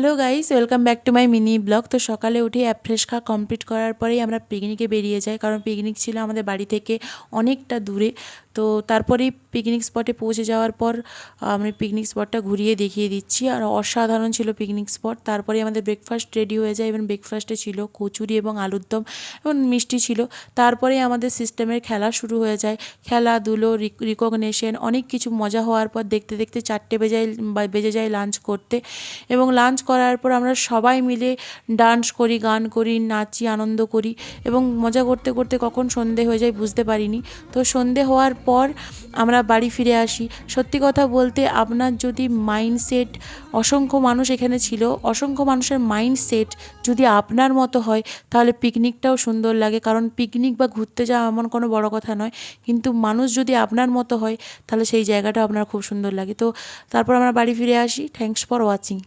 Hello guys, welcome back to my mini blog. তো সকালে উঠে ফ্রেশ খাওয়া কমপ্লিট করার পরেই আমরা পিকনিকে বেরিয়ে যাই, কারণ পিকনিক ছিল আমাদের বাড়ি থেকে অনেকটা দূরে। তো তারপরেই পিকনিক স্পটে পৌঁছে যাওয়ার পর আমি পিকনিক স্পটটা ঘুরিয়ে দেখিয়ে দিচ্ছি। আর অসাধারণ ছিল পিকনিক স্পট। তারপরে আমাদের ব্রেকফাস্ট রেডি হয়ে যায়, এবং ব্রেকফাস্টে ছিল কচুরি এবং আলুর দম এবং মিষ্টি ছিল। তারপরে আমাদের সিস্টেমের খেলা শুরু হয়ে যায়, খেলাধুলো, রিকগনিশন, অনেক কিছু মজা হওয়ার পর দেখতে দেখতে 4টে বেজে যায় লাঞ্চ করতে। এবং লাঞ্চ করার পর আমরা সবাই মিলে ডান্স করি, গান করি, নাচি, আনন্দ করি এবং মজা করতে করতে কখন সন্ধে হয়ে যায় বুঝতে পারিনি। তো সন্ধে হওয়ার পর আমরা বাড়ি ফিরে আসি। সত্যি কথা বলতে, আপনার যদি মাইন্ডসেট, অসংখ্য মানুষ এখানে ছিল, অসংখ্য মানুষের মাইন্ডসেট যদি আপনার মতো হয় তাহলে পিকনিকটাও সুন্দর লাগে। কারণ পিকনিক বা ঘুরতে যাওয়া এমন কোনো বড় কথা নয়, কিন্তু মানুষ যদি আপনার মতো হয় তাহলে সেই জায়গাটা আপনার খুব সুন্দর লাগে। তো তারপর আমরা বাড়ি ফিরে আসি। Thanks for watching.